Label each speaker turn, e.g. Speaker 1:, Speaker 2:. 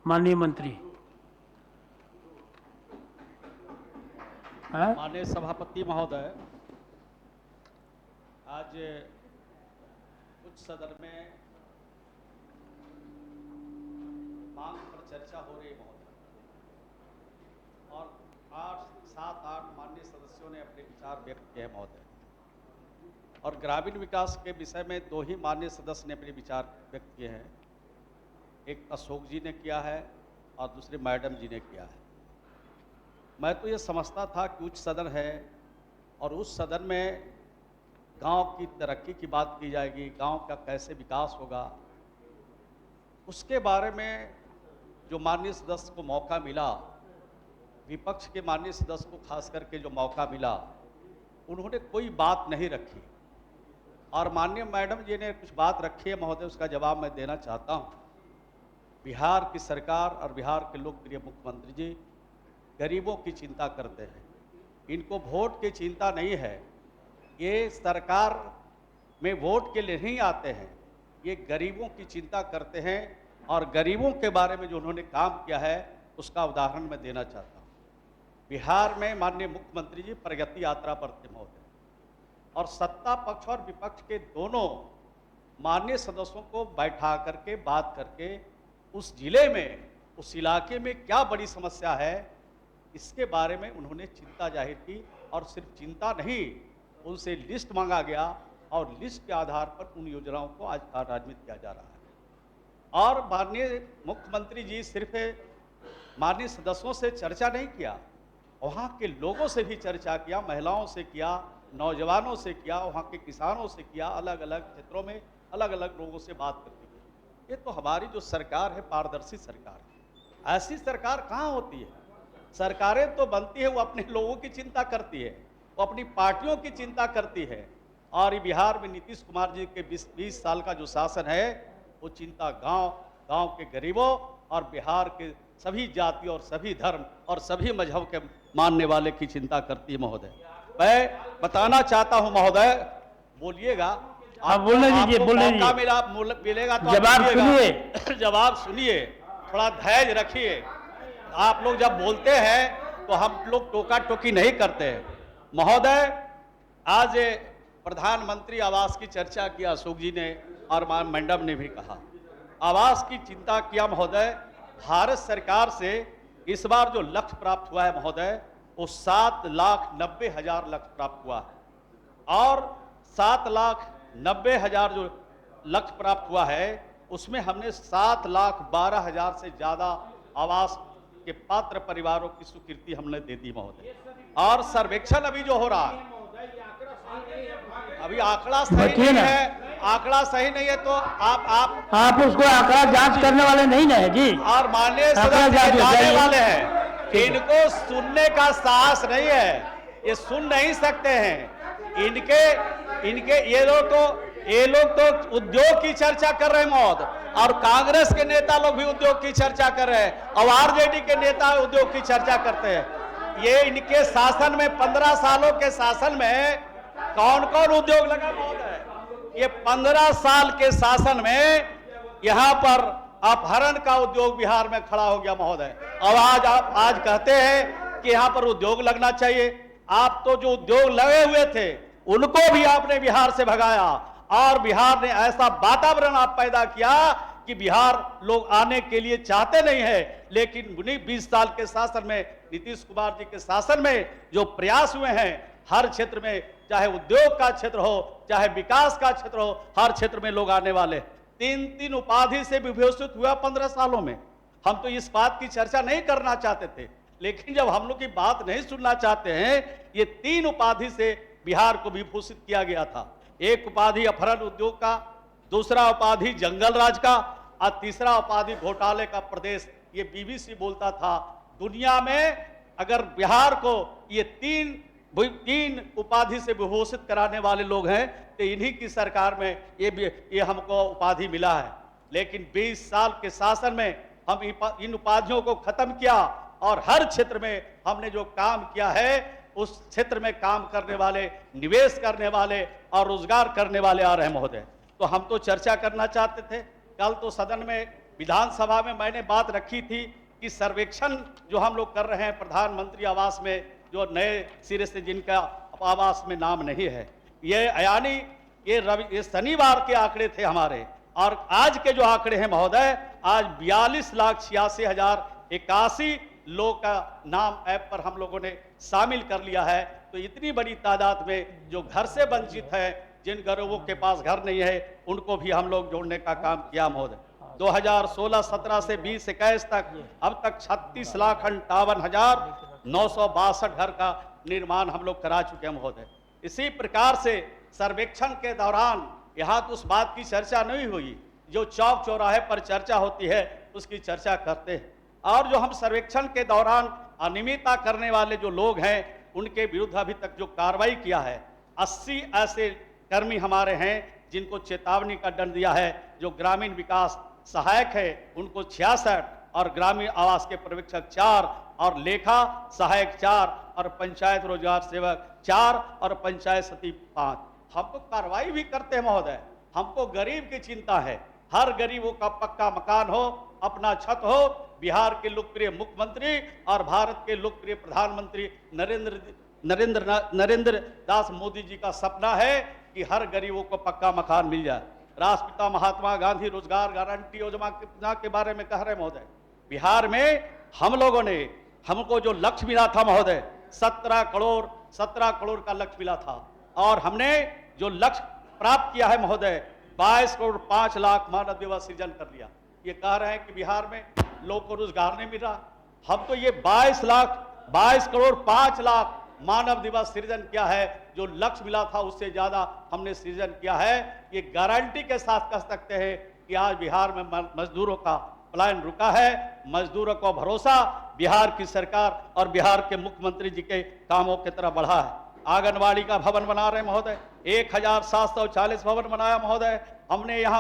Speaker 1: माननीय मंत्री।
Speaker 2: माननीय सभापति महोदय, आज उच्च सदन में मांग पर चर्चा हो रही महोदय, और 7-8 माननीय सदस्यों ने अपने विचार व्यक्त किए महोदय, और ग्रामीण विकास के विषय में 2 ही माननीय सदस्य ने अपने विचार व्यक्त किए हैं। एक अशोक जी ने किया है और दूसरे मैडम जी ने किया है। मैं तो ये समझता था कि उच्च सदन है और उस सदन में गांव की तरक्की की बात की जाएगी, गांव का कैसे विकास होगा, उसके बारे में जो माननीय सदस्य को मौका मिला, विपक्ष के माननीय सदस्य को खास करके जो मौका मिला, उन्होंने कोई बात नहीं रखी। और माननीय मैडम जी ने कुछ बात रखी है महोदय, उसका जवाब मैं देना चाहता हूँ। बिहार की सरकार और बिहार के लोकप्रिय मुख्यमंत्री जी गरीबों की चिंता करते हैं, इनको वोट की चिंता नहीं है। ये सरकार में वोट के लिए नहीं आते हैं, ये गरीबों की चिंता करते हैं, और गरीबों के बारे में जो उन्होंने काम किया है उसका उदाहरण मैं देना चाहता हूँ। बिहार में माननीय मुख्यमंत्री जी प्रगति यात्रा पर थे महोदय, और सत्ता पक्ष और विपक्ष के दोनों माननीय सदस्यों को बैठा करके बात करके उस जिले में, उस इलाके में क्या बड़ी समस्या है, इसके बारे में उन्होंने चिंता जाहिर की। और सिर्फ चिंता नहीं, उनसे लिस्ट मांगा गया और लिस्ट के आधार पर उन योजनाओं को आज कार्यान्वित किया जा रहा है। और माननीय मुख्यमंत्री जी सिर्फ माननीय सदस्यों से चर्चा नहीं किया, वहाँ के लोगों से भी चर्चा किया, महिलाओं से किया, नौजवानों से किया, वहाँ के किसानों से किया, अलग अलग क्षेत्रों में अलग अलग लोगों से बात करती है। ये तो हमारी जो सरकार है पारदर्शी सरकार है। ऐसी सरकार कहाँ होती है? सरकारें तो बनती है वो अपने लोगों की चिंता करती है, वो अपनी पार्टियों की चिंता करती है। और बिहार में नीतीश कुमार जी के 20 साल का जो शासन है, वो चिंता गांव के गरीबों और बिहार के सभी जाति और सभी धर्म और सभी मजहब के मानने वाले की चिंता करती है महोदय। मैं बताना चाहता हूं महोदय, बोलिएगा
Speaker 1: आप बोलने दीजिए, बोलने
Speaker 2: मिलेगा तो
Speaker 1: जवाब सुनिए।
Speaker 2: जवाब सुनिए, थोड़ा धैर्य रखिए। आप लोग जब बोलते हैं तो हम लोग टोका टोकी नहीं करते हैं महोदय। आज प्रधानमंत्री आवास की चर्चा की अशोक जी ने और मैडम ने भी कहा, आवास की चिंता किया महोदय। भारत सरकार से इस बार जो लक्ष्य प्राप्त हुआ है महोदय, वो 7,90,000 लक्ष्य प्राप्त हुआ है, और 7,90,000 जो लक्ष्य प्राप्त हुआ है उसमें हमने 7,12,000 से ज्यादा आवास के पात्र परिवारों की स्वीकृति हमने दे दी महोदय। और सर्वेक्षण अभी जो हो रहा है, अभी आंकड़ा सही नहीं है, आंकड़ा सही नहीं है तो आप
Speaker 1: उसको आंकड़ा जांच करने वाले नहीं ना है जी,
Speaker 2: और माननीय सदस्य जाने वाले हैं, इनको सुनने का साहस नहीं है, ये सुन नहीं सकते हैं। इनके ये लोग तो उद्योग की चर्चा कर रहे हैं महोदय, और कांग्रेस के नेता लोग भी उद्योग की चर्चा कर रहे हैं, और आरजेडी के नेता उद्योग की चर्चा करते हैं। ये इनके शासन में 15 सालों के शासन में कौन कौन उद्योग लगा महोदय? ये 15 साल के शासन में यहाँ पर अपहरण का उद्योग बिहार में खड़ा हो गया महोदय। और आप आज कहते हैं कि यहाँ पर उद्योग लगना चाहिए। आप तो जो उद्योग लगे हुए थे उनको भी आपने बिहार से भगाया, और बिहार ने ऐसा वातावरण आप पैदा किया कि बिहार लोग आने के लिए चाहते नहीं है। लेकिन 20 साल के शासन में, नीतीश कुमार जी के शासन में जो प्रयास हुए हैं, हर क्षेत्र में, चाहे उद्योग का क्षेत्र हो, चाहे विकास का क्षेत्र हो, हर क्षेत्र में लोग आने वाले। 3 उपाधि से विभूषित हुआ 15 सालों में। हम तो इस बात की चर्चा नहीं करना चाहते थे, लेकिन जब हम लोग की बात नहीं सुनना चाहते हैं, ये 3 उपाधि से बिहार को विभूषित किया गया था। एक उपाधि अपहरण उद्योग का, दूसरा उपाधि जंगल राज का, और तीसरा उपाधि घोटाले का प्रदेश। ये बीबीसी बोलता था, दुनिया में अगर बिहार को ये तीन उपाधि से विभूषित कराने वाले लोग हैं तो इन्हीं की सरकार में ये हमको उपाधि मिला है। लेकिन 20 साल के शासन में हम इन उपाधियों को खत्म किया, और हर क्षेत्र में हमने जो काम किया है उस क्षेत्र में काम करने वाले, निवेश करने वाले और रोजगार करने वाले आ रहे हैं महोदय। तो हम तो चर्चा करना चाहते थे। कल तो सदन में विधानसभा में मैंने बात रखी थी कि सर्वेक्षण जो हम लोग कर रहे हैं प्रधानमंत्री आवास में, जो नए सिरे से जिनका आवास में नाम नहीं है, ये यानी ये शनिवार के आंकड़े थे हमारे, और आज के जो आंकड़े हैं महोदय, आज 42,86,081 लोगों का नाम ऐप पर हम लोगों ने शामिल कर लिया है। तो इतनी बड़ी तादाद में जो घर से वंचित है, जिन गरीबों के पास घर नहीं है, उनको भी हम लोग जोड़ने का काम किया महोदय। 2016-17 से 20-21 तक अब तक 36,58,962 घर का निर्माण हम लोग करा चुके हैं महोदय। इसी प्रकार से सर्वेक्षण के दौरान यहाँ तो उस बात की चर्चा नहीं हुई, जो चौक चौराहे पर चर्चा होती है उसकी चर्चा करते हैं। और जो हम सर्वेक्षण के दौरान अनियमितता करने वाले जो लोग हैं, उनके विरुद्ध अभी तक जो कार्रवाई किया है, 80 ऐसे कर्मी हमारे हैं जिनको चेतावनी का दंड दिया है। जो ग्रामीण विकास सहायक है उनको 66, और ग्रामीण आवास के पर्यवेक्षक 4, और लेखा सहायक 4, और पंचायत रोजगार सेवक 4, और पंचायत सचिव 5। हमको कार्रवाई भी करते हैं महोदय। हमको गरीब की चिंता है, हर गरीबों का पक्का मकान हो, अपना छत हो। बिहार के लोकप्रिय मुख्यमंत्री और भारत के लोकप्रिय प्रधानमंत्री नरेंद्र दास मोदी जी का सपना है कि हर गरीबों को पक्का मकान मिल जाए। राष्ट्रपिता महात्मा गांधी रोजगार गारंटी योजना के बारे में कह रहे महोदय, बिहार में हम लोगों ने, हमको जो लक्ष्य मिला था महोदय, 17 करोड़ का लक्ष्य मिला था, और हमने जो लक्ष्य प्राप्त किया है महोदय, 22 करोड़ 5 लाख मानव दिवस सृजन कर लिया। ये कह रहे हैं कि बिहार में लोगों को रोजगार नहीं मिल रहा। हम तो ये 22 करोड़ 5 लाख मानव दिवस सृजन किया है। जो लक्ष्य मिला था उससे ज्यादा हमने सृजन किया है। ये गारंटी के साथ कह सकते हैं कि आज बिहार में मजदूरों का पलायन रुका है। मजदूरों को भरोसा बिहार की सरकार और बिहार के मुख्यमंत्री जी के कामों की तरफ बढ़ा है। आंगनबाड़ी का भवन बना रहे महोदय, 1740 भवन बनाया महोदय हमने यहाँ